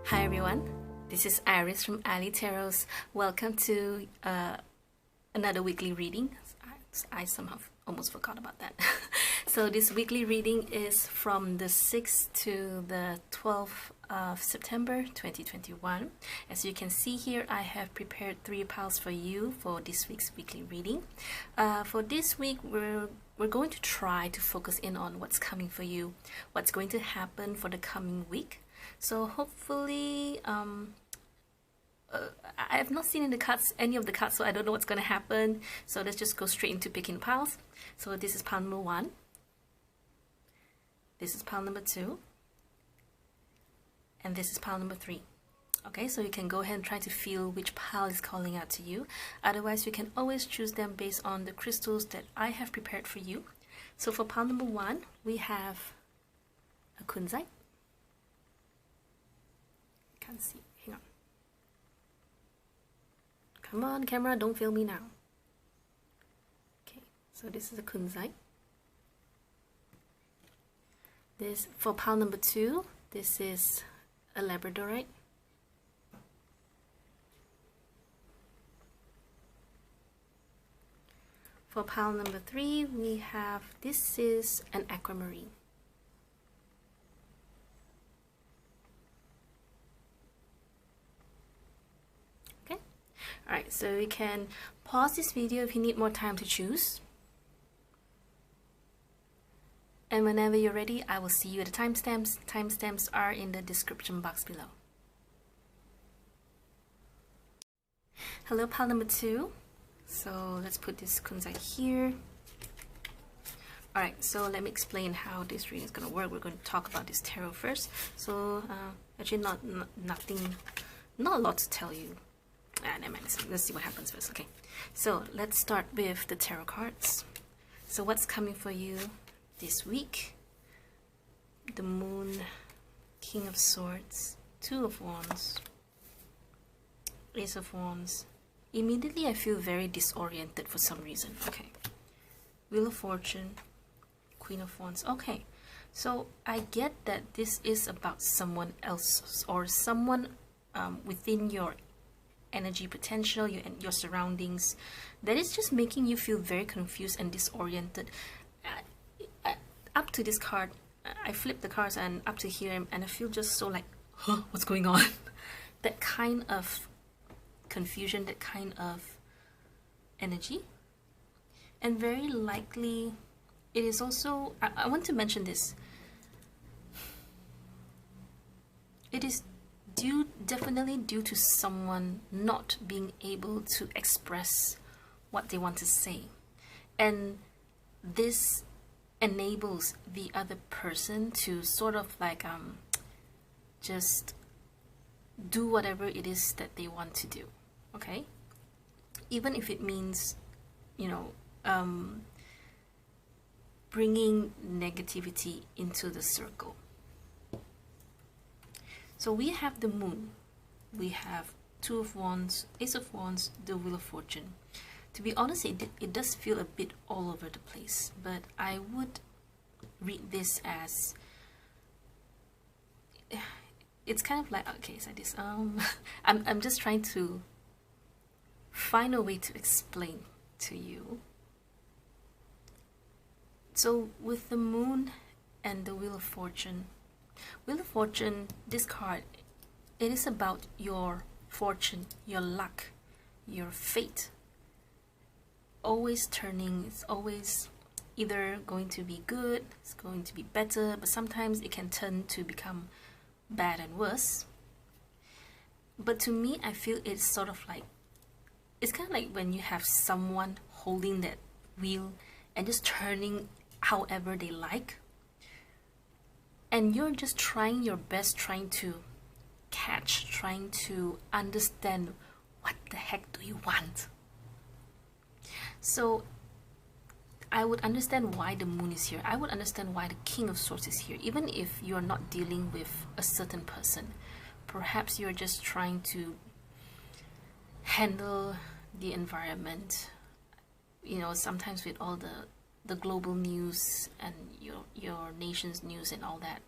Hi everyone, this is Iris from ileetarots. Welcome to another weekly reading. I somehow almost forgot about that. So this weekly reading is from the 6th to the 12th of September 2021. As you can see here, I have prepared 3 piles for you for this week's weekly reading. For this week, we're going to try to focus in on what's coming for you, what's going to happen for the coming week. So hopefully, I have not seen any of the cards, so I don't know what's going to happen. So let's just go straight into picking piles. So this is pile number 1. This is pile number 2. And this is pile number 3. Okay, so you can go ahead and try to feel which pile is calling out to you. Otherwise, you can always choose them based on the crystals that I have prepared for you. So for pile number 1, we have a kunzite. Can't see. Hang on. Come on, camera, don't fail me now. Okay, so this is a kunzite. This for pile number 2, this is a labradorite. For pile number 3, we have this is an aquamarine. Alright, so you can pause this video if you need more time to choose. And whenever you're ready, I will see you at the timestamps. Timestamps are in the description box below. Hello, pile number 2. So let's put this kunzite here. Alright, so let me explain how this reading is going to work. We're going to talk about this tarot first. So actually not a lot to tell you. Never mind. Let's see what happens first. Okay, so let's start with the tarot cards. So what's coming for you this week? The Moon, King of Swords, 2 of Wands, Ace of Wands. Immediately I feel very disoriented for some reason. Okay, Wheel of Fortune, Queen of Wands. Okay, so I get that this is about someone else or someone within your energy potential, your surroundings, that is just making you feel very confused and disoriented. Up to this card, I flip the cards and up to here, and I feel just so like, huh, what's going on? That kind of confusion, that kind of energy. And very likely, it is also, I want to mention this. It is definitely due to someone not being able to express what they want to say, and this enables the other person to sort of like just do whatever it is that they want to do. Okay, even if it means, you know, bringing negativity into the circle. So we have the Moon, we have 2 of Wands, Ace of Wands, the Wheel of Fortune. To be honest, it does feel a bit all over the place, but I would read this as, it's kind of like, okay, it's like this. I'm just trying to find a way to explain to you. So with the Moon and the Wheel of Fortune, this card, it is about your fortune, your luck, your fate. Always turning, it's always either going to be good, it's going to be better, but sometimes it can turn to become bad and worse. But to me, I feel it's sort of like, it's kind of like when you have someone holding that wheel and just turning however they like. And you're just trying your best, trying to catch, trying to understand what the heck do you want. So I would understand why the Moon is here. I would understand why the King of Swords is here. Even if you're not dealing with a certain person, perhaps you're just trying to handle the environment. You know, sometimes with all the global news and your nation's news and all that.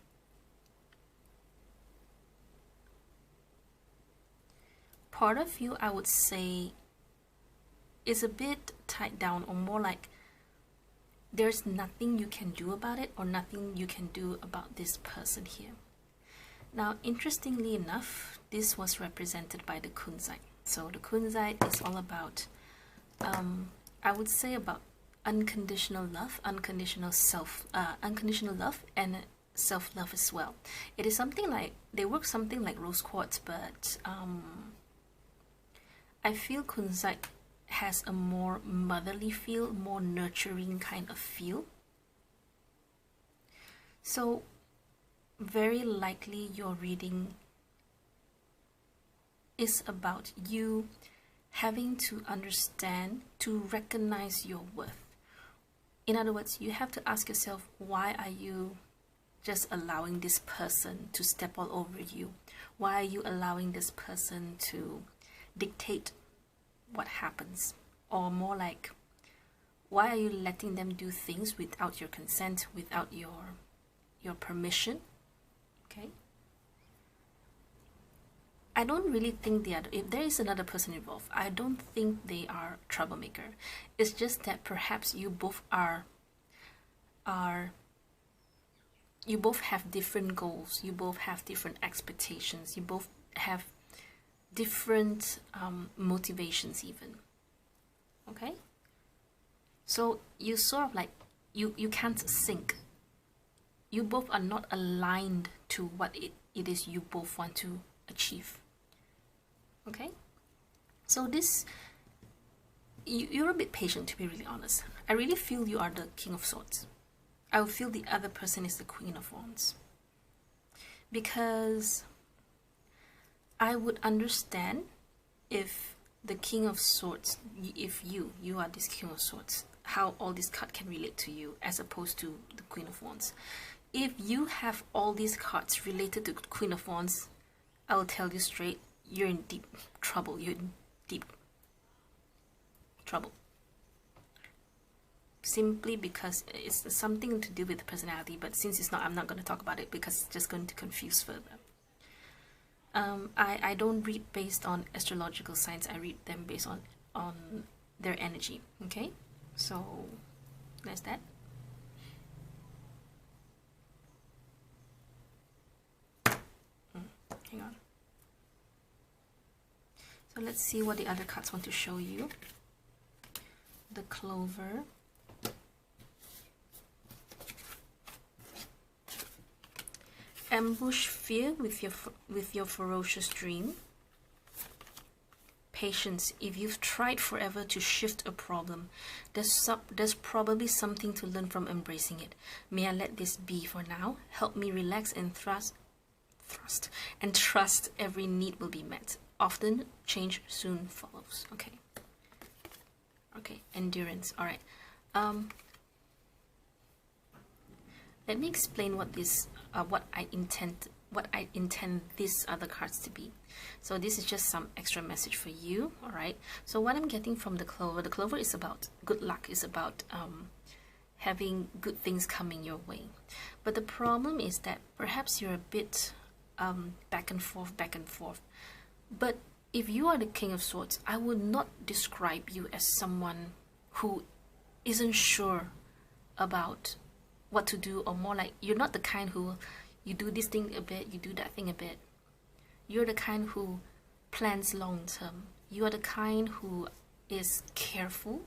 part of you, I would say, is a bit tied down, or more like there's nothing you can do about it, or nothing you can do about this person here. Now, interestingly enough, this was represented by the kunzite. So the kunzite is all about, I would say, about unconditional love, unconditional love, and self-love as well. It is something like, they work something like rose quartz, but I feel kunzite has a more motherly feel, more nurturing kind of feel. So very likely your reading is about you having to understand, to recognize your worth. In other words, you have to ask yourself, why are you just allowing this person to step all over you? Why are you allowing this person to dictate what happens? Or more like, why are you letting them do things without your consent, without your permission? Okay, I don't really think if there is another person involved, I don't think they are a troublemaker. It's just that perhaps you both you both have different goals, you both have different expectations, you both have different motivations even. Okay, so you sort of like, you can't sync. You both are not aligned to what it is you both want to achieve. Okay, so this, you're a bit patient, to be really honest. I really feel you are the King of Swords. I would feel the other person is the Queen of Wands, because I would understand if the King of Swords, if you are this King of Swords, how all these cards can relate to you as opposed to the Queen of Wands. If you have all these cards related to Queen of Wands, I will tell you straight, you're in deep trouble. You're in deep trouble. Simply because it's something to do with the personality, but since it's not, I'm not going to talk about it because it's just going to confuse further. I don't read based on astrological signs. I read them based on their energy. Okay, so there's that. Hang on. So let's see what the other cards want to show you. The Clover. Ambush fear with your ferocious dream. Patience. If you've tried forever to shift a problem, there's probably something to learn from embracing it. May I let this be for now? Help me relax and trust every need will be met. Often change soon follows. Okay. Okay, endurance. All right. Let me explain what this what I intend these other cards to be. So this is just some extra message for you. All right, so what I'm getting from the Clover is about good luck, is about having good things coming your way. But the problem is that perhaps you're a bit back and forth. But if you are the King of Swords, I would not describe you as someone who isn't sure about what to do, or more like you're not the kind who you do this thing a bit, you do that thing a bit. You're the kind who plans long term. You are the kind who is careful.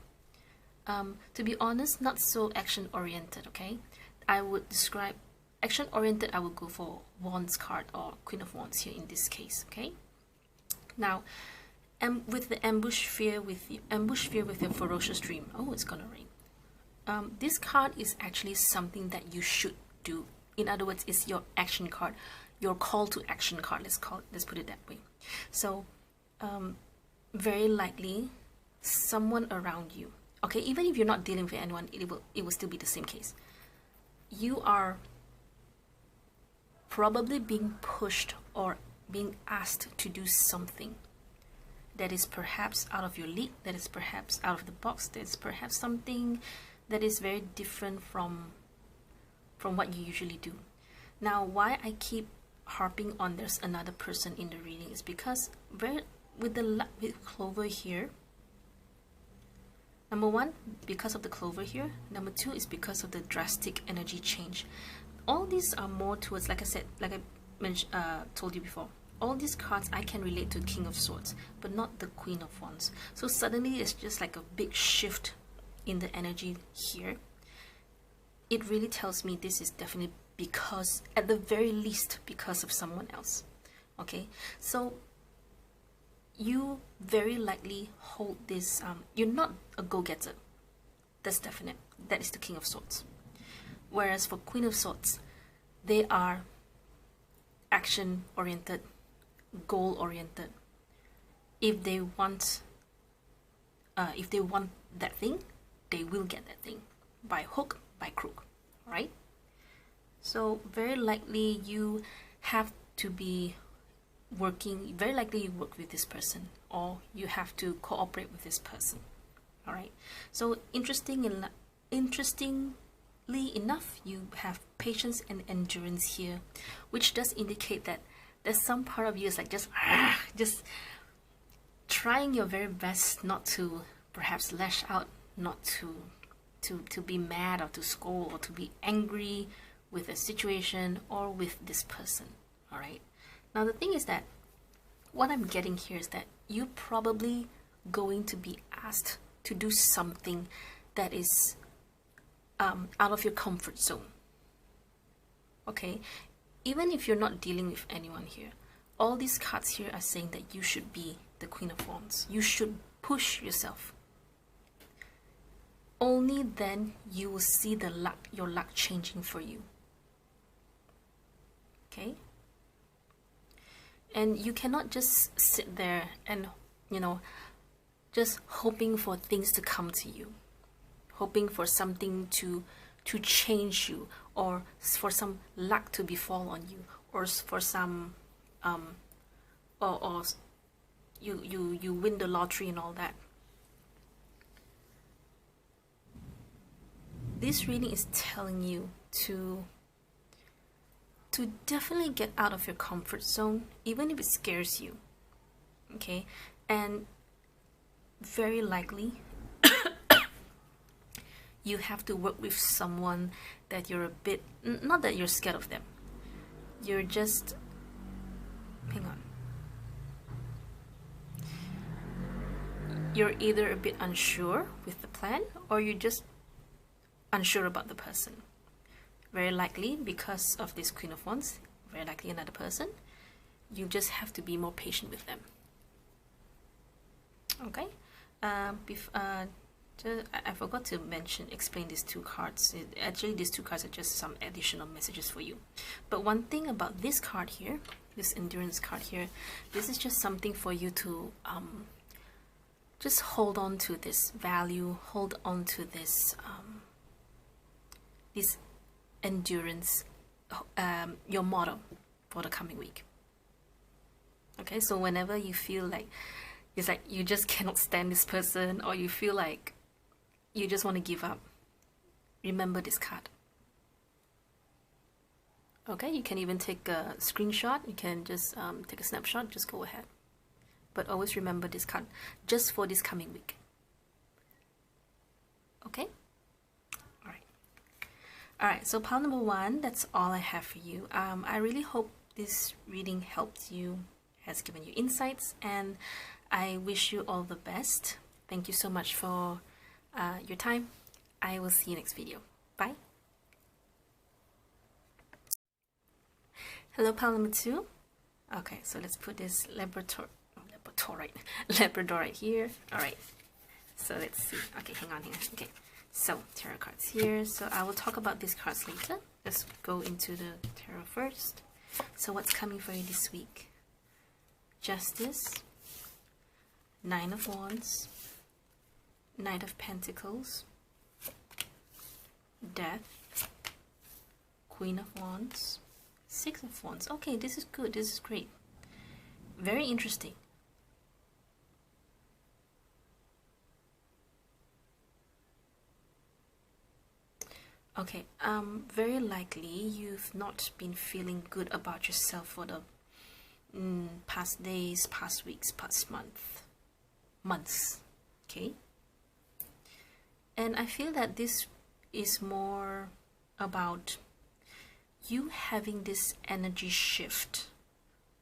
To be honest, not so action oriented. Okay, I would describe action oriented. I would go for Wands card or Queen of Wands here in this case. Okay, now with the ambush fear with your ferocious dream. Oh, it's gonna rain. This card is actually something that you should do. In other words, it's your action card, your call to action card. Let's put it that way. So very likely someone around you, okay, even if you're not dealing with anyone, it will still be the same case. You are probably being pushed or being asked to do something that is perhaps out of your league, that is perhaps out of the box, that is perhaps something that is very different from what you usually do. Now, why I keep harping on there's another person in the reading is because with clover here, number one, because of the clover here. Number two is because of the drastic energy change. All these are more towards, like I said, like I mentioned, told you before, all these cards I can relate to King of Swords, but not the Queen of Wands. So suddenly it's just like a big shift in the energy here. It really tells me this is definitely because, at the very least, because of someone else. Okay, so you very likely hold this, you're not a go-getter. That's definite. That is the King of Swords. Whereas for Queen of Swords, they are action-oriented, goal-oriented. If they want that thing, they will get that thing by hook, by crook, right? So very likely you have to be working, very likely you work with this person, or you have to cooperate with this person. All right, so interestingly enough, you have patience and endurance here, which does indicate that there's some part of you is like just trying your very best not to perhaps lash out, not to be mad or to scold or to be angry with a situation or with this person. All right, now the thing is that what I'm getting here is that you're probably going to be asked to do something that is out of your comfort zone. Okay, even if you're not dealing with anyone here, all these cards here are saying that you should be the Queen of Wands. You should push yourself. Only then you will see the luck, your luck changing for you. Okay, and you cannot just sit there and, you know, just hoping for things to come to you, hoping for something to change you, or for some luck to befall on you, or for some or you win the lottery and all that. This reading is telling you to definitely get out of your comfort zone, even if it scares you. Okay, and very likely you have to work with someone that you're a bit, not that you're scared of them, you're just, hang on, you're either a bit unsure with the plan, or you're just unsure about the person. Very likely because of this Queen of Wands, very likely another person. You just have to be more patient with them. Okay, I forgot to explain these two cards. Actually, these two cards are just some additional messages for you. But one thing about this card here, this endurance card here, this is just something for you to just hold on to this value, hold on to this this endurance, your motto for the coming week. Okay, so whenever you feel like it's like you just cannot stand this person, or you feel like you just want to give up, remember this card. Okay, you can even take a screenshot, you can just take a snapshot, just go ahead. But always remember this card just for this coming week. Okay? Alright, so pile number one, that's all I have for you. I really hope this reading helped you, has given you insights, and I wish you all the best. Thank you so much for your time. I will see you next video. Bye. Hello, pile number two. Okay, so let's put this Labrador right here. Alright, so let's see. Okay, hang on here. Okay. So, tarot cards here. So, I will talk about these cards later. Let's go into the tarot first. So, what's coming for you this week? Justice, Nine of Wands, Knight of Pentacles, Death, Queen of Wands, Six of Wands. Okay, this is good. This is great. Very interesting. Okay, very likely you've not been feeling good about yourself for the past days, past weeks, past months. Okay, and I feel that this is more about you having this energy shift,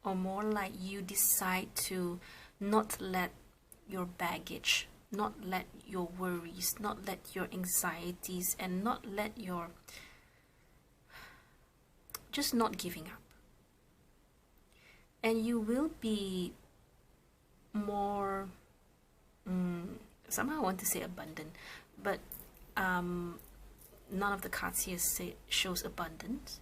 or more like you decide to not let your baggage, not let your worries, not let your anxieties, and not let your, just not giving up. And you will be more, somehow I want to say abundant, but none of the cards here shows abundance.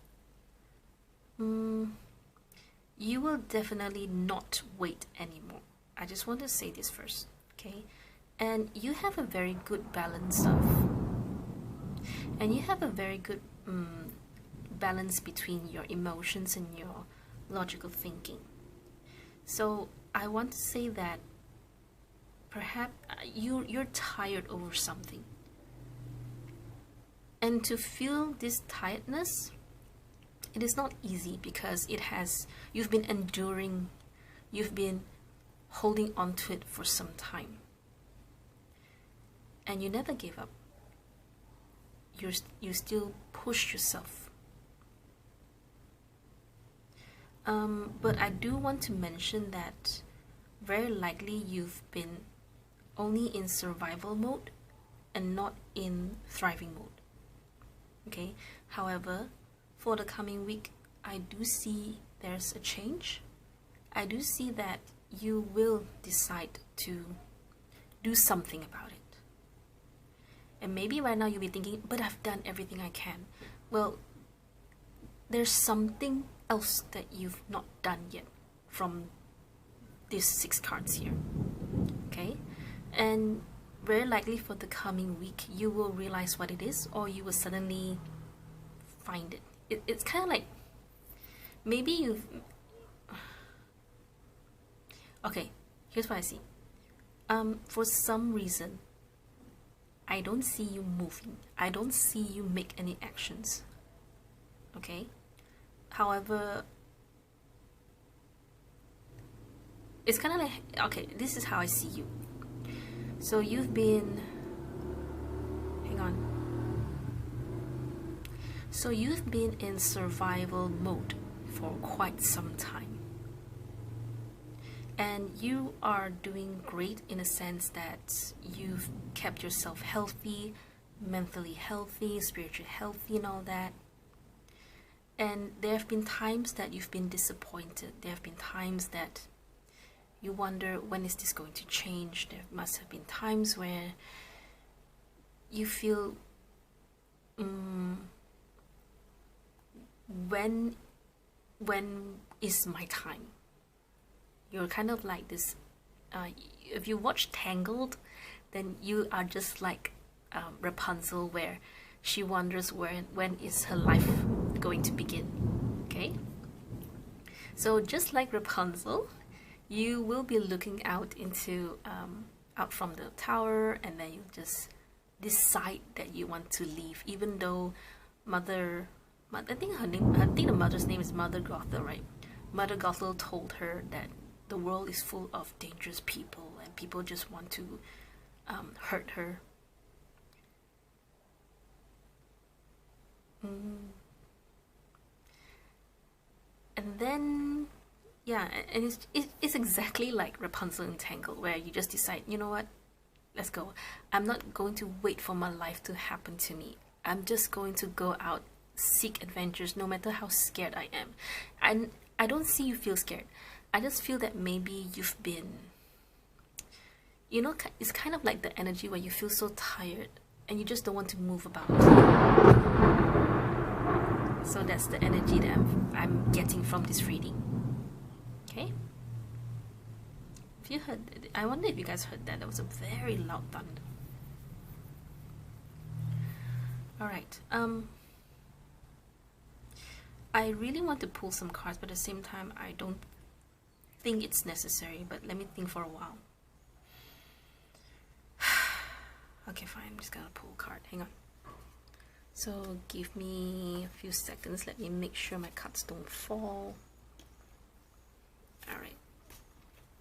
You will definitely not wait anymore. I just want to say this first, okay? And you have a very good balance balance between your emotions and your logical thinking. So I want to say that perhaps you're tired over something, and to feel this tiredness, it is not easy, because you've been enduring, you've been holding on to it for some time, and you never gave up. You still push yourself. But I do want to mention that very likely you've been only in survival mode and not in thriving mode. Okay, however, for the coming week, I do see there's a change. I do see that you will decide to do something about it. And maybe right now you'll be thinking, but I've done everything I can. Well, there's something else that you've not done yet from these 6 cards here. Okay, and very likely for the coming week you will realize what it is, or you will suddenly find it. It's kind of like maybe you've, okay, here's what I see. For some reason I don't see you moving, I don't see you make any actions. Okay, however, it's kind of like, okay, this is how I see you. So you've been, hang on, so you've been in survival mode for quite some time, and you are doing great in a sense that you've kept yourself healthy, mentally healthy, spiritually healthy, and all that. And there have been times that you've been disappointed. There have been times that you wonder, when is this going to change? There must have been times where you feel, when is my time? You're kind of like this, if you watch Tangled, then you are just like Rapunzel, where she wonders when is her life going to begin. Okay, so just like Rapunzel, you will be looking out into out from the tower, and then you just decide that you want to leave, even though I think the mother's name is Mother Gothel, right? Mother Gothel told her that the world is full of dangerous people, and people just want to hurt her. And then, yeah, and it's exactly like Rapunzel and Tangled, where you just decide, you know what, let's go. I'm not going to wait for my life to happen to me. I'm just going to go out, seek adventures, no matter how scared I am. And I don't see you feel scared. I just feel that maybe you've been, you know, it's kind of like the energy where you feel so tired and you just don't want to move about. So that's the energy that I'm getting from this reading. Okay? If you heard, I wonder if you guys heard that. That was a very loud thunder. Alright, I really want to pull some cards, but at the same time I don't think it's necessary, but let me think for a while. Okay, fine, I'm just gonna pull a card. Hang on. So give me a few seconds. Let me make sure my cards don't fall.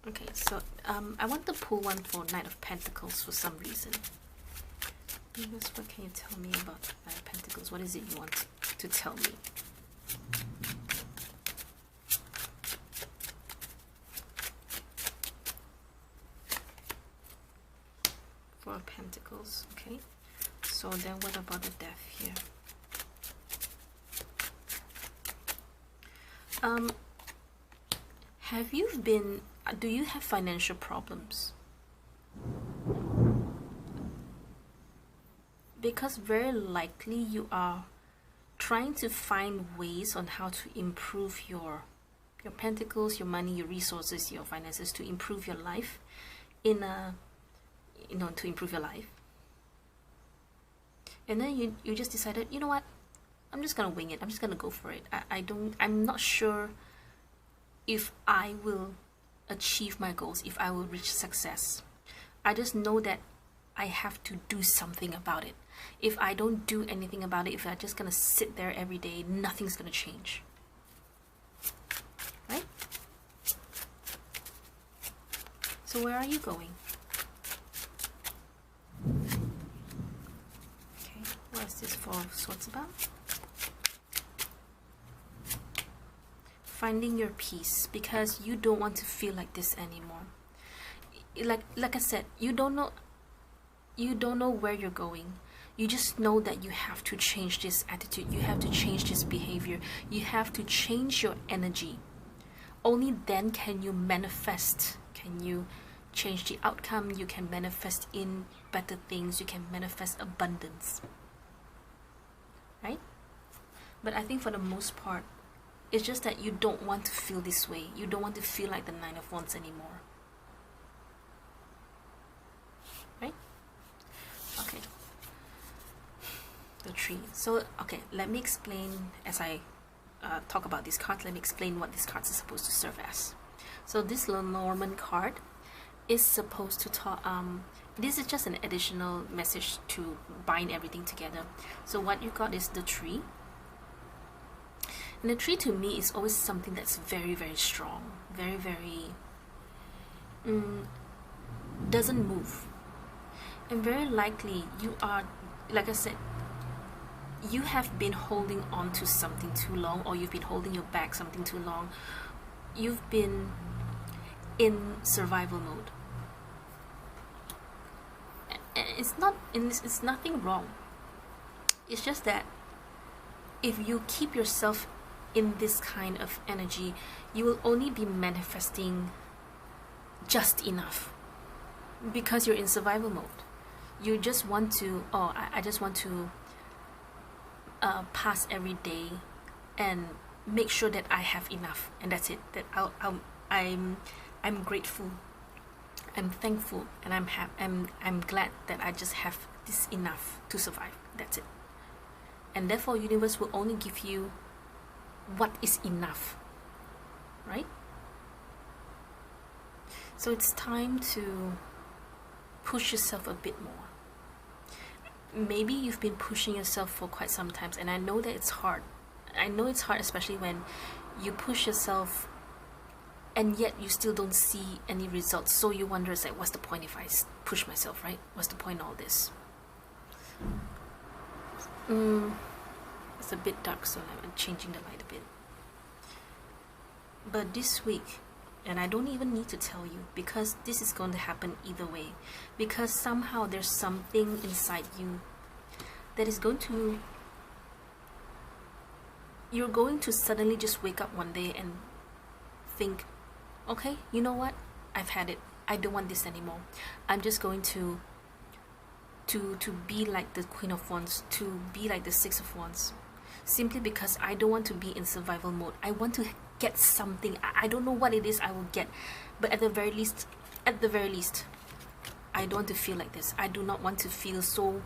Okay, so I want to pull one for Knight of Pentacles for some reason. Universe, what can you tell me about Knight of Pentacles? What is it you want to tell me? Four of Pentacles, okay. So then what about the Death here? Do you have financial problems? Because very likely you are trying to find ways on how to improve your pentacles, your money, your resources, your finances, to improve your life to improve your life. And then you just decided, you know what, I'm just gonna wing it, I'm just gonna go for it. I'm not sure if I will achieve my goals, if I will reach success. I just know that I have to do something about it. If I don't do anything about it, if I'm just gonna sit there every day, nothing's gonna change. Right? So where are you going? Okay, what is this Four of Swords about? Finding your peace, because you don't want to feel like this anymore. Like I said, you don't know where you're going. You just know that you have to change this attitude, you have to change this behavior, you have to change your energy. Only then can you manifest, can you change the outcome, you can manifest in better things, you can manifest abundance. Right? But I think for the most part, it's just that you don't want to feel this way. You don't want to feel like the Nine of Wands anymore. Right? Okay. The tree. So, okay, let me explain as I talk about this card. Let me explain what this card is supposed to serve as. So this Lenormand card is supposed to talk. This is just an additional message to bind everything together. So what you got is the tree. And the tree to me is always something that's very, very strong, very, very doesn't move. And very likely you are, like I said, you have been holding on to something too long, or you've been holding your back something too long. You've been in survival mode. And it's nothing wrong. It's just that if you keep yourself in this kind of energy, you will only be manifesting just enough, because you're in survival mode. You just want to, I just want to pass every day and make sure that I have enough, and that's it. That I'm grateful, I'm thankful, and I'm glad that I just have this enough to survive. That's it. And therefore, universe will only give you what is enough, right? So it's time to push yourself a bit more. Maybe you've been pushing yourself for quite some time, and I know that it's hard. I know it's hard, especially when you push yourself and yet you still don't see any results. So you wonder, it's like, what's the point if I push myself, right? What's the point in all this? It's a bit dark, so I'm changing the light a bit. But this week, and I don't even need to tell you, because this is going to happen either way, because somehow there's something inside you that is going to, you're going to suddenly just wake up one day and think, okay, you know what, I've had it, I don't want this anymore. I'm just going to be like the Queen of Wands, to be like the Six of Wands, simply because I don't want to be in survival mode. I want to get something. I don't know what it is I will get, but at the very least, I don't want to feel like this. I do not want to feel so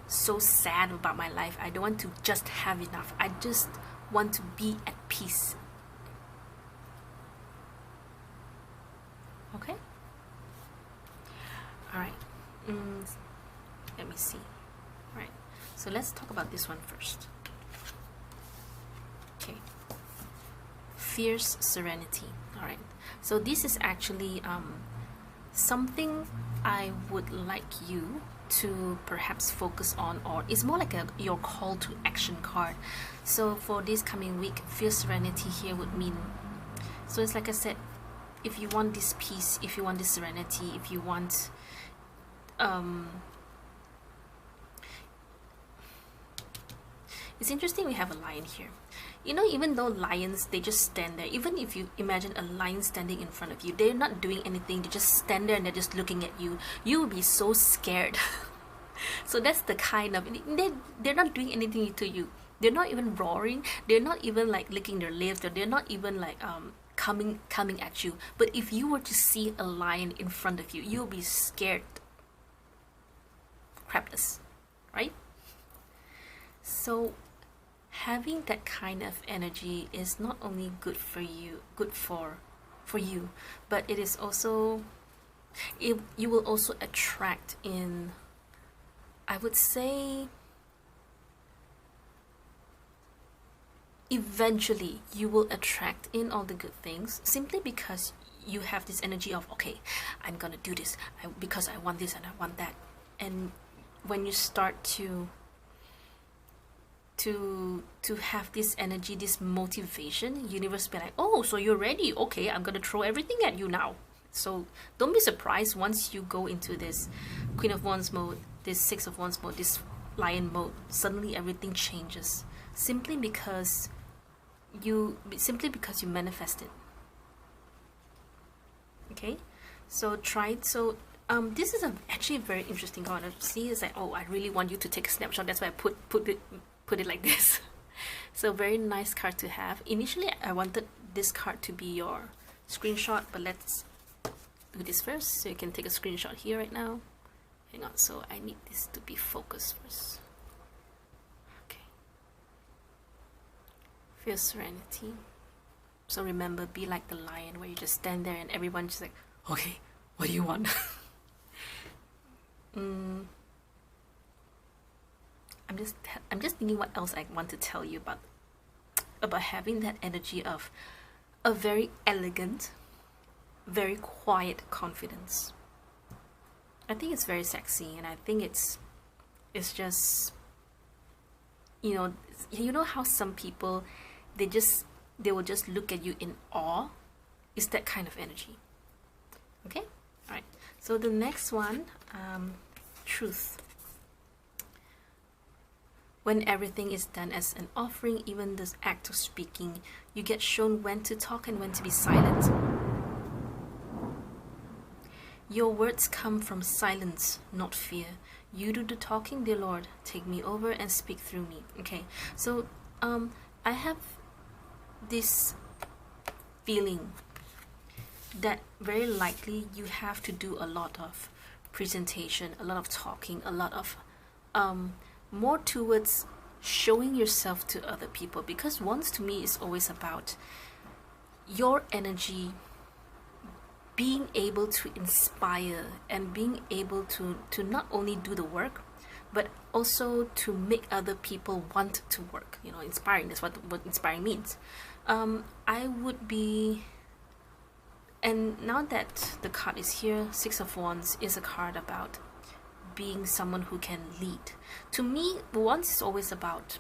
sad about my life. I don't want to just have enough. I just want to be at peace. Okay? Alright. Let me see. Alright. So let's talk about this one first. Okay. Fierce serenity. All right, so this is actually something I would like you to perhaps focus on, or it's more like your call to action card. So for this coming week, fierce serenity here would mean, so it's like I said, if you want this peace, if you want this serenity, if you want it's interesting we have a lion here. You know, even though lions, they just stand there, even if you imagine a lion standing in front of you, they're not doing anything, they just stand there and they're just looking at you, you will be so scared. So that's the kind of, they're not doing anything to you, they're not even roaring, they're not even like licking their lips, or they're not even like coming at you. But if you were to see a lion in front of you, you'll be scared crapless, right? So having that kind of energy is not only good for you, but it is also, you will also attract in, I would say, eventually you will attract in all the good things, simply because you have this energy of, okay, I'm gonna do this because I want this and I want that. And when you start to have this energy, this motivation, universe be like, oh, so you're ready, okay, I'm gonna throw everything at you now. So don't be surprised once you go into this Queen of Wands mode, this Six of Wands mode, this Lion mode, suddenly everything changes, simply because you manifest it. Okay, so try it. So this is actually a very interesting card. See, it's like, oh, I really want you to take a snapshot, that's why I put it like this. So very nice card to have. Initially I wanted this card to be your screenshot, but let's do this first, so you can take a screenshot here right now. Hang on, so I need this to be focused first. Okay, fierce serenity. So remember, be like the lion, where you just stand there and everyone's just like, okay, what do you want? I'm just thinking what else I want to tell you about having that energy of a very elegant, very quiet confidence. I think it's very sexy, and I think it's just, you know how some people, they will just look at you in awe. It's that kind of energy. Okay, all right. So the next one, truth. When everything is done as an offering, even this act of speaking, you get shown when to talk and when to be silent. Your words come from silence, not fear. You do the talking, dear Lord. Take me over and speak through me. Okay, so I have this feeling that very likely you have to do a lot of presentation, a lot of talking, a lot of more towards showing yourself to other people, because Wands to me is always about your energy being able to inspire and being able to not only do the work, but also to make other people want to work. You know, inspiring, that's what inspiring means. I would be, and now that the card is here, Six of Wands is a card about being someone who can lead. To me, Wands is always about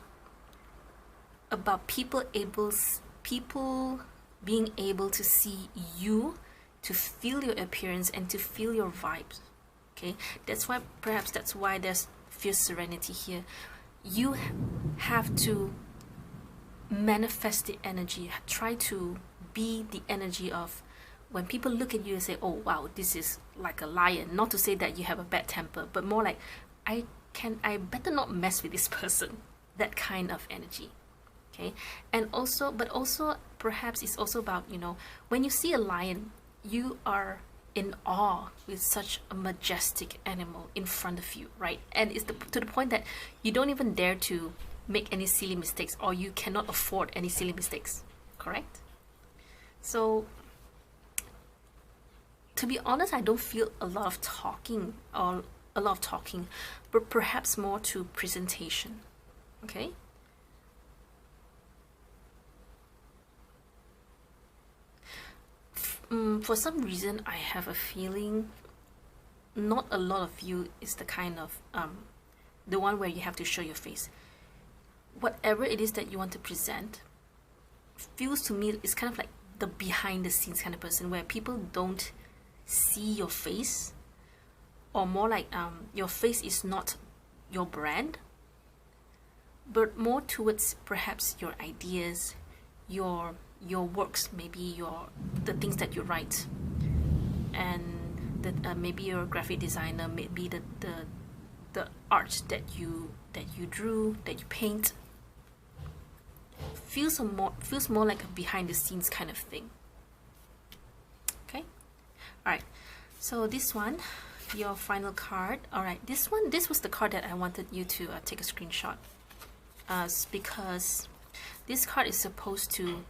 people being able to see you, to feel your appearance and to feel your vibes. Okay, perhaps that's why there's fierce serenity here. You have to manifest the energy, try to be the energy of, when people look at you and say, oh wow, this is like a lion. Not to say that you have a bad temper, but more like, I better not mess with this person. That kind of energy. Okay, and also, but also perhaps it's also about, when you see a lion, you are in awe with such a majestic animal in front of you, right? And it's to the point that you don't even dare to make any silly mistakes, or you cannot afford any silly mistakes, correct? So to be honest, I don't feel a lot of talking, but perhaps more to presentation. Okay, for some reason I have a feeling not a lot of you is the kind of the one where you have to show your face. Whatever it is that you want to present feels to me it's kind of like the behind the scenes kind of person, where people don't see your face, or more like your face is not your brand, but more towards perhaps your ideas, your works, maybe the things that you write, and maybe you're a graphic designer, maybe the art that you drew, that you paint. Feels more like a behind the scenes kind of thing. Okay, all right. So this one, your final card. All right, this was the card that I wanted you to take a screenshot, because this card is supposed to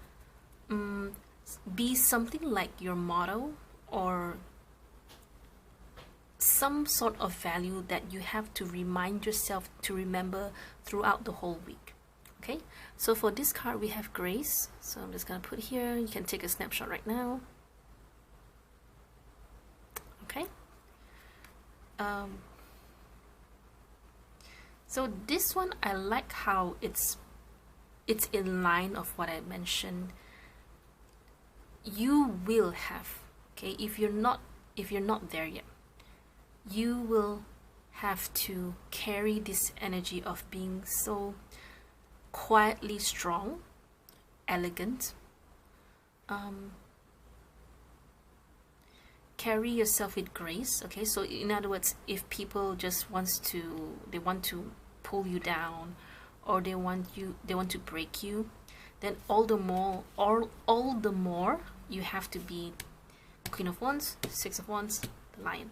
be something like your motto or some sort of value that you have to remind yourself to remember throughout the whole week. Okay, so for this card we have grace, so I'm just gonna put here. You can take a snapshot right now. Okay, so this one I like how it's in line of what I mentioned. You will have, okay, if you're not there yet, you will have to carry this energy of being so quietly strong, elegant, carry yourself with grace. Okay, so in other words, if people just want to pull you down, or they want to break you, then all the more you have to be Queen of Wands, Six of Wands, the Lion.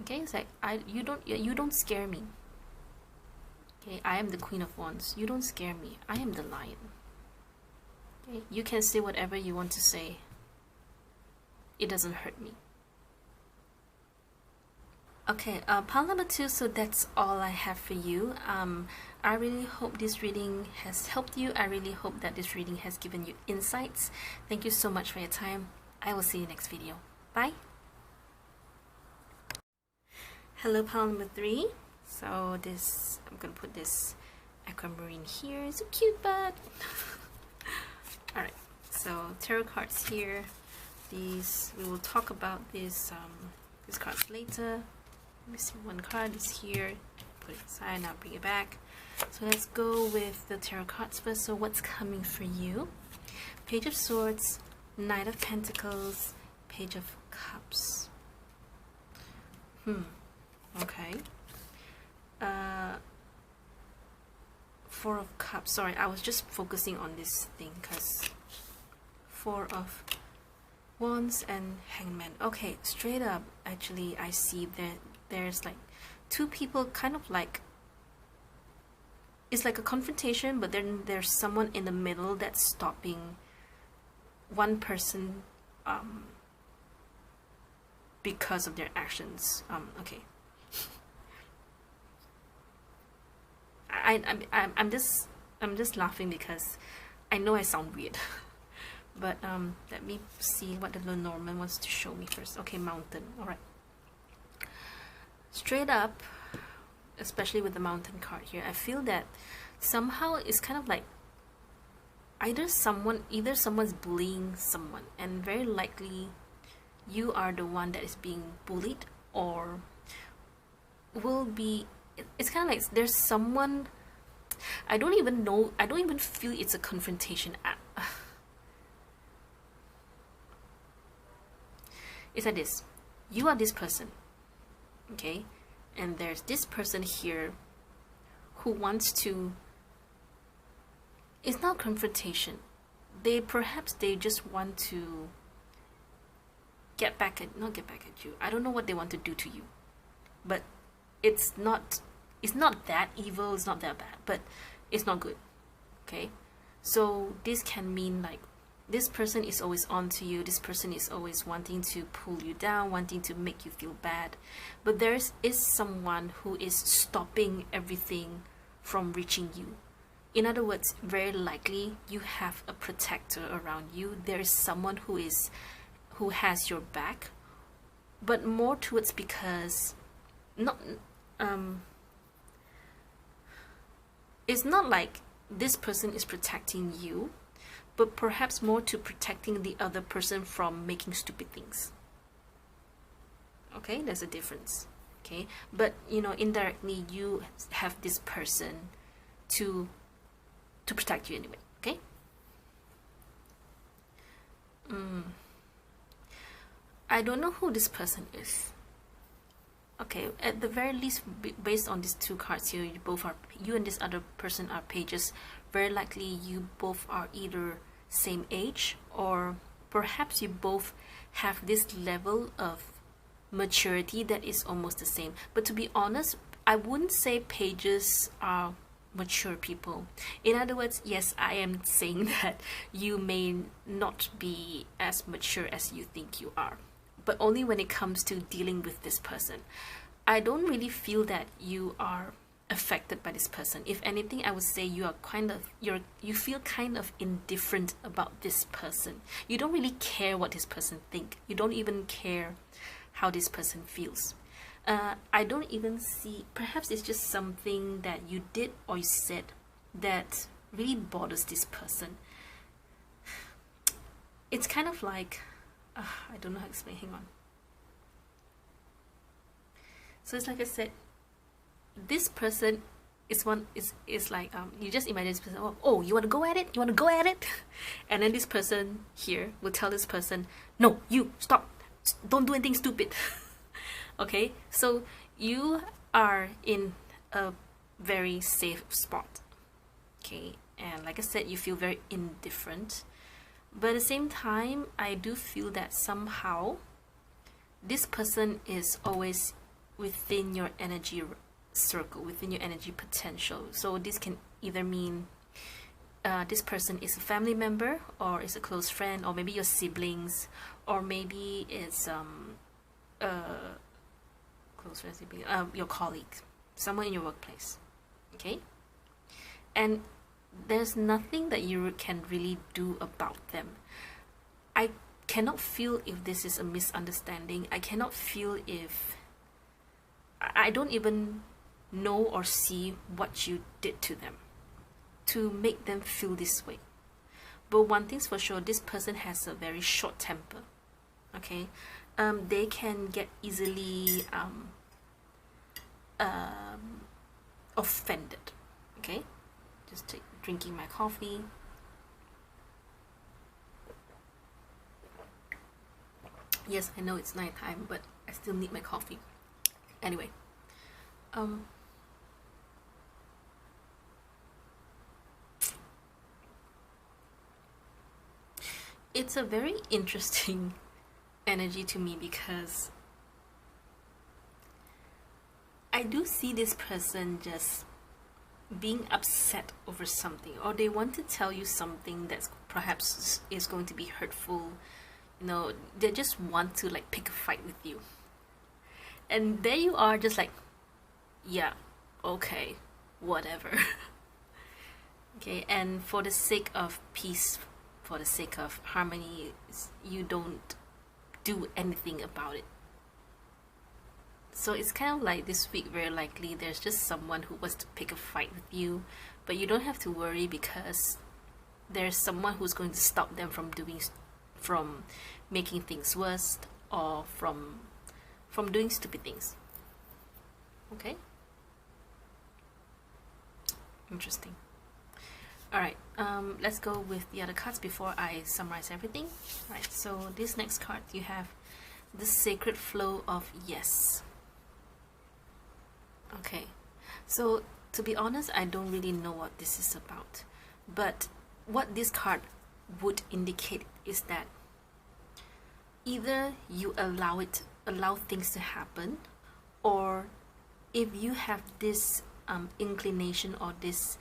Okay, it's like you don't scare me. Okay, I am the Queen of Wands. You don't scare me. I am the Lion. Okay, you can say whatever you want to say. It doesn't hurt me. Okay, pile number 2. So that's all I have for you. I really hope this reading has helped you. I really hope that this reading has given you insights. Thank you so much for your time. I will see you next video. Bye. Hello, pile number 3. So I'm gonna put this aquamarine here. It's a cute bud. All right, so tarot cards here. We will talk about these cards later. Let me see, one card is here. Put it aside, now bring it back. So let's go with the tarot cards first. So what's coming for you? Page of Swords, Knight of Pentacles, Page of Cups. Okay. Four of Cups. Sorry, I was just focusing on this thing because Four of Wands and Hangman. Okay, straight up, actually, I see that there's like two people, kind of like it's like a confrontation, but then there's someone in the middle that's stopping one person because of their actions. Okay. I'm just laughing because I know I sound weird. But let me see what the Lenormand wants to show me first. Okay, Mountain. All right. Straight up, especially with the Mountain card here, I feel that somehow it's kind of like either someone's bullying someone, and very likely you are the one that is being bullied, or will be. It's kind of like there's someone. I don't even feel it's a confrontation. It's like this. You are this person, okay? And there's this person here who wants to... It's not confrontation. They just want to not get back at you. I don't know what they want to do to you. But it's not that evil, it's not that bad, but it's not good. Okay? So this can mean like this person is always on to you, this person is always wanting to pull you down, wanting to make you feel bad. But there is someone who is stopping everything from reaching you. In other words, very likely you have a protector around you. There is someone who has your back, but more towards because not it's not like this person is protecting you, but perhaps more to protecting the other person from making stupid things. Okay, there's a difference. Okay, but you know, indirectly you have this person to protect you anyway. Okay. I don't know who this person is. Okay, at the very least, based on these two cards here, you and this other person are pages. Very likely you both are either same age, or perhaps you both have this level of maturity that is almost the same. But to be honest, I wouldn't say pages are mature people. In other words, yes, I am saying that you may not be as mature as you think you are, but only when it comes to dealing with this person. I don't really feel that you are affected by this person. If anything, I would say you are you feel kind of indifferent about this person. You don't really care what this person thinks. You don't even care how this person feels. I don't even see, perhaps it's just something that you did or you said that really bothers this person. It's kind of like, I don't know how to explain, hang on. So it's like I said, this person is like, you just imagine this person, oh, you want to go at it? You want to go at it? And then this person here will tell this person, no, you, stop, don't do anything stupid. Okay, so you are in a very safe spot. Okay, and like I said, you feel very indifferent. But at the same time, I do feel that somehow this person is always within your energy circle, within your energy potential. So this can either mean this person is a family member, or is a close friend, or maybe your siblings, or maybe it's close friend, sibling, your colleague, someone in your workplace. Okay, and there's nothing that you can really do about them. I cannot feel if this is a misunderstanding. I cannot feel if I don't even know or see what you did to them to make them feel this way. But one thing's for sure, this person has a very short temper. Okay, they can get easily offended. Okay, just drinking my coffee. Yes, I know it's nighttime, but I still need my coffee. Anyway, it's a very interesting energy to me, because I do see this person just being upset over something, or they want to tell you something that's perhaps is going to be hurtful. You know, they just want to like pick a fight with you, and there you are, just like, yeah, okay, whatever. Okay, and for the sake of peace, for the sake of harmony, you don't do anything about it. So it's kind of like this week, very likely there's just someone who wants to pick a fight with you, but you don't have to worry, because there's someone who's going to stop them from making things worse, or from doing stupid things. Okay, interesting. Alright, let's go with the other cards before I summarize everything. Right, so this next card, you have the sacred flow of yes. Okay, so to be honest, I don't really know what this is about, but what this card would indicate is that either you allow things to happen, or if you have this inclination or this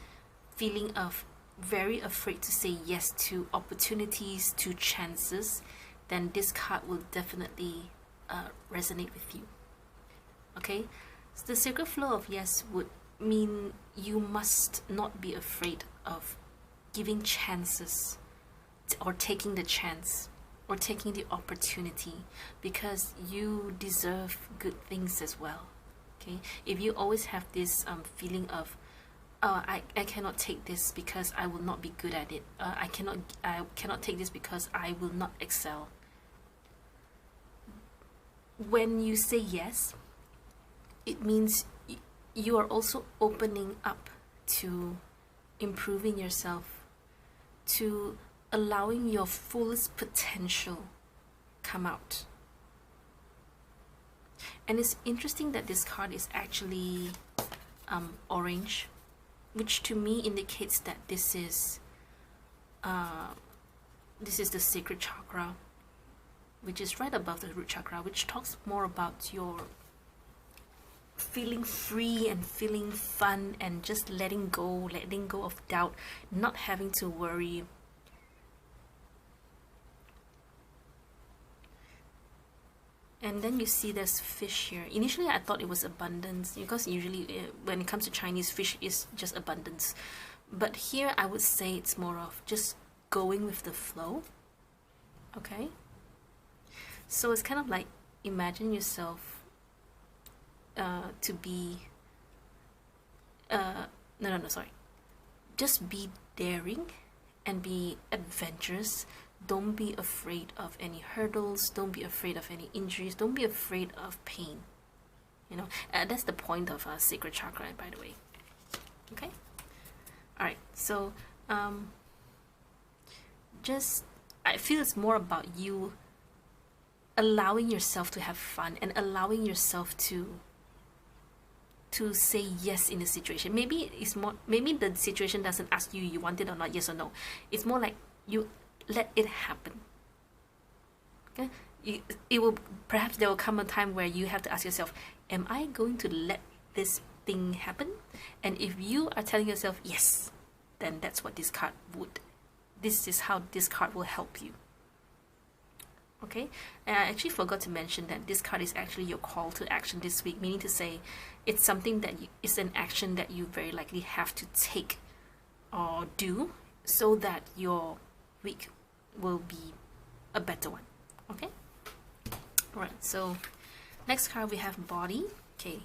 feeling of very afraid to say yes to opportunities, to chances, then this card will definitely resonate with you. Okay, so the sacred flow of yes would mean you must not be afraid of giving chances, or taking the chance, or taking the opportunity, because you deserve good things as well. Okay, if you always have this feeling of, oh, I cannot take this because I will not be good at it, I cannot take this because I will not excel. When you say yes, it means you are also opening up to improving yourself, to allowing your fullest potential come out. And it's interesting that this card is actually orange, which to me indicates that this is the sacred chakra, which is right above the root chakra, which talks more about your feeling free and feeling fun and just letting go of doubt, not having to worry. And then you see there's fish here. Initially I thought it was abundance, because usually when it comes to Chinese, fish is just abundance. But here I would say it's more of just going with the flow. Okay? So it's kind of like, imagine yourself to be just be daring and be adventurous. Don't be afraid of any hurdles, don't be afraid of any injuries, don't be afraid of pain. You know, that's the point of sacred chakra, by the way. Okay, all right, so just, I feel it's more about you allowing yourself to have fun and allowing yourself to say yes in the situation. Maybe it's more, maybe the situation doesn't ask you you want it or not, yes or no. It's more like you let it happen. Okay, it will, perhaps there will come a time where you have to ask yourself, am I going to let this thing happen? And if you are telling yourself yes, then that's what this card would, this is how this card will help you. Okay, and I actually forgot to mention that this card is actually your call to action this week, meaning to say it's something that it's an action that you very likely have to take or do so that your week will be a better one. Okay, all right, so next card we have body. Okay,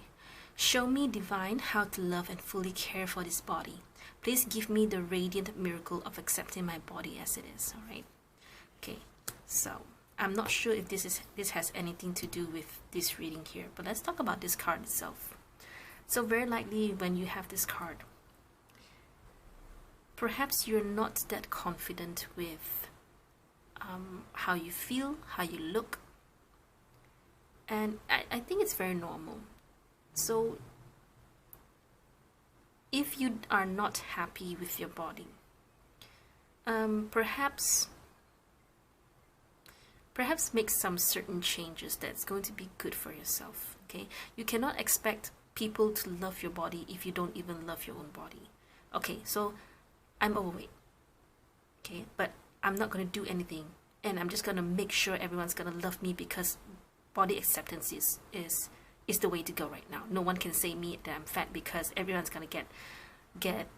show me, divine, how to love and fully care for this body. Please give me the radiant miracle of accepting my body as it is. All right, okay, so I'm not sure if this has anything to do with this reading here, but let's talk about this card itself. So very likely when you have this card, perhaps you're not that confident with how you feel, how you look, and I think it's very normal. So if you are not happy with your body, perhaps make some certain changes that's going to be good for yourself. Okay, you cannot expect people to love your body if you don't even love your own body. Okay, so I'm overweight, okay, but I'm not going to do anything, and I'm just going to make sure everyone's going to love me, because body acceptance is the way to go right now. No one can say me that I'm fat, because everyone's going to get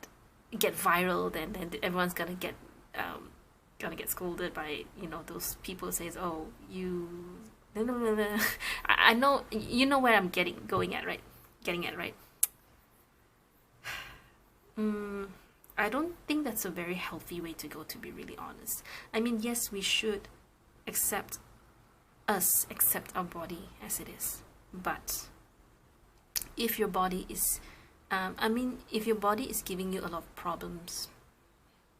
viral, and everyone's going to get scolded by, you know, those people who says, oh, you I know you know where I'm getting at, right? I don't think that's a very healthy way to go, to be really honest. I mean, yes, we should accept our body as it is, but if your body is if your body is giving you a lot of problems,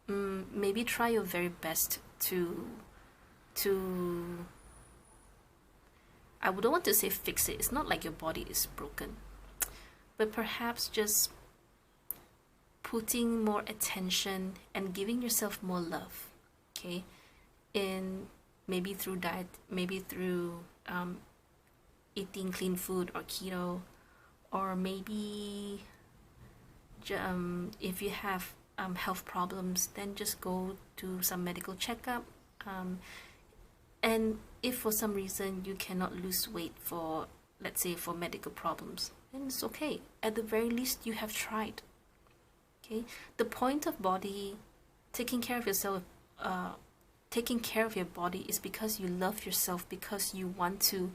maybe try your very best to I wouldn't want to say fix it. It's not like your body is broken, but perhaps just putting more attention and giving yourself more love, okay, in maybe through diet, maybe through eating clean food or keto, or maybe if you have health problems, then just go to some medical checkup, and if for some reason you cannot lose weight for, let's say, for medical problems, and it's okay. At the very least, you have tried. Okay, the point of body taking care of yourself, taking care of your body is because you love yourself, because you want to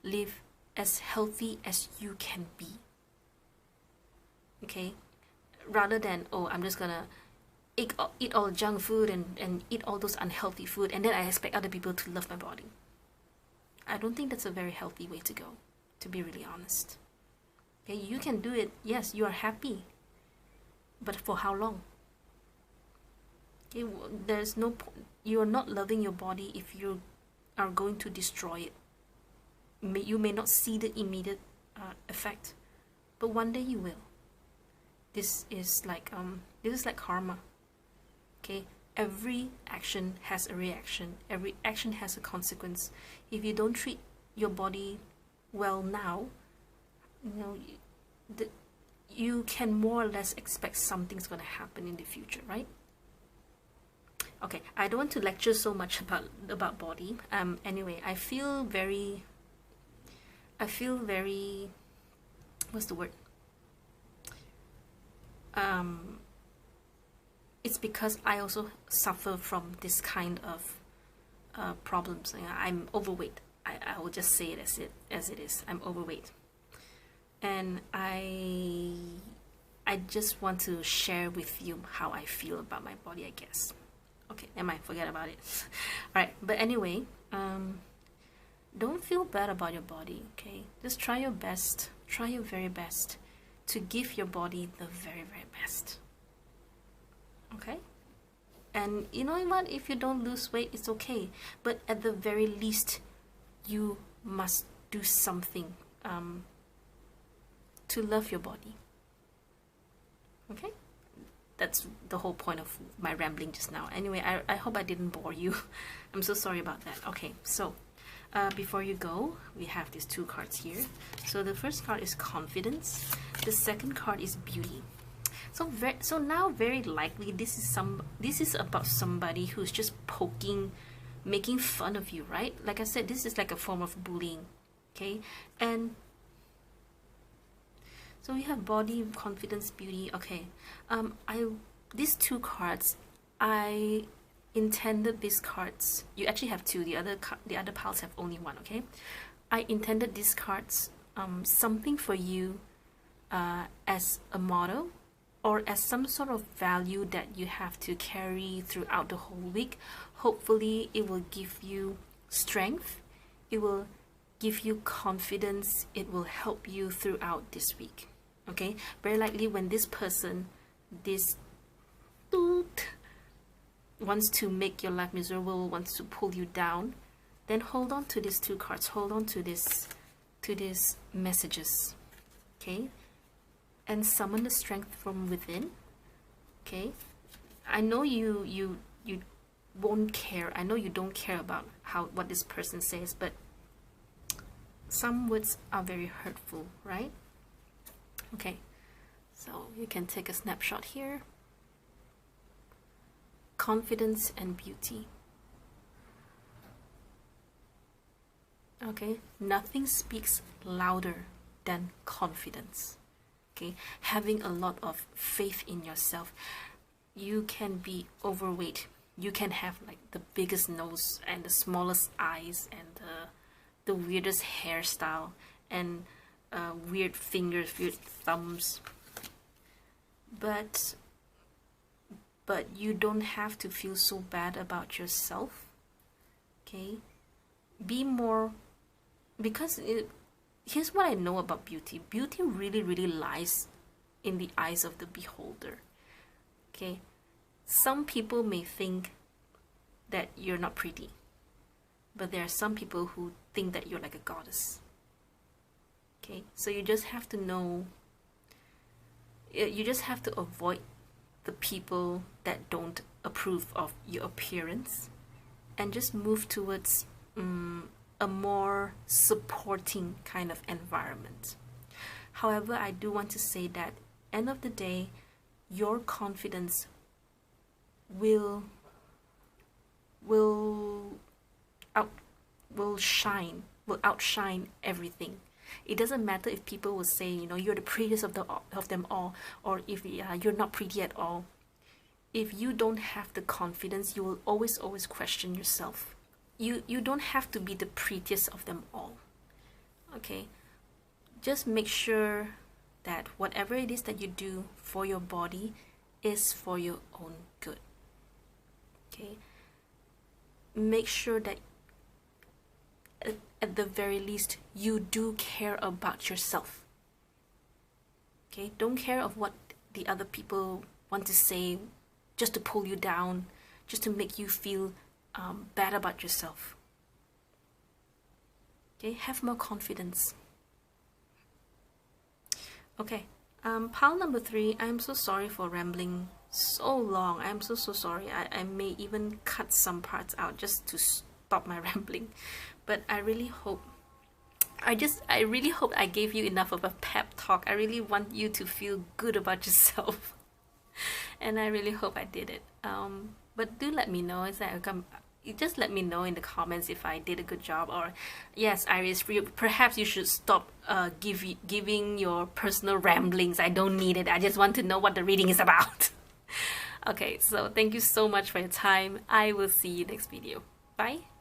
live as healthy as you can be. Okay, rather than, oh, I'm just gonna eat all junk food and eat all those unhealthy food, and then I expect other people to love my body. I don't think that's a very healthy way to go, to be really honest. Okay, you can do it. Yes, you are happy, but for how long? Okay, there's no point. You are not loving your body if you are going to destroy it. You may not see the immediate effect, but one day you will. This is like karma. Okay, every action has a reaction. Every action has a consequence. If you don't treat your body well now, you can more or less expect something's going to happen in the future, right? Okay, I don't want to lecture so much about body. Anyway, I feel very, what's the word? It's because I also suffer from this kind of problems. I'm overweight. I will just say it as it is. I'm overweight, and I just want to share with you how I feel about my body, I guess. Okay, never mind, forget about it. Alright, but anyway, don't feel bad about your body, okay? Just try your best, try your very best to give your body the very, very best. Okay? And you know what? If you don't lose weight, it's okay. But at the very least, you must do something to love your body. Okay? That's the whole point of my rambling just now. Anyway, I hope I didn't bore you. I'm so sorry about that. Okay, so before you go, we have these two cards here. So the first card is confidence. The second card is beauty. So now very likely this is about somebody who's just poking, making fun of you, right? Like I said, this is like a form of bullying. Okay, and so we have body, confidence, beauty. Okay, these two cards, I intended these cards. You actually have two. The other piles have only one. Okay, I intended these cards something for you as a motto, or as some sort of value that you have to carry throughout the whole week. Hopefully, it will give you strength. It will give you confidence. It will help you throughout this week. Okay, very likely when this person, this wants to make your life miserable, wants to pull you down, then hold on to these two cards. Hold on to these messages. Okay, and summon the strength from within. Okay, I know you won't care. I know you don't care about what this person says, but some words are very hurtful, right? Okay, so you can take a snapshot here. Confidence and beauty. Okay, nothing speaks louder than confidence. Okay, having a lot of faith in yourself. You can be overweight. You can have like the biggest nose and the smallest eyes and the weirdest hairstyle and weird fingers, weird thumbs, but you don't have to feel so bad about yourself. Okay, be more, because here's what I know about beauty. Beauty really, really lies in the eyes of the beholder. Okay, some people may think that you're not pretty, but there are some people who think that you're like a goddess. Okay, so you just have to know, you just have to avoid the people that don't approve of your appearance and just move towards a more supporting kind of environment. However, I do want to say that end of the day, your confidence will outshine everything. It doesn't matter if people will say, you know, you're the prettiest of them all, or if you're not pretty at all. If you don't have the confidence, you will always question yourself. You don't have to be the prettiest of them all. Okay, just make sure that whatever it is that you do for your body is for your own good. Okay, make sure that at the very least you do care about yourself. Okay, don't care of what the other people want to say just to pull you down, just to make you feel bad about yourself. Okay, have more confidence. Okay, pile number 3. I'm so sorry for rambling so long. I'm so sorry. I may even cut some parts out just to stop my rambling, but I really hope I really hope I gave you enough of a pep talk. I really want you to feel good about yourself. And I really hope I did it. But do let me know. Just let me know in the comments if I did a good job, or yes, Iris, perhaps you should stop giving your personal ramblings. I don't need it. I just want to know what the reading is about. Okay, so thank you so much for your time. I will see you next video. Bye.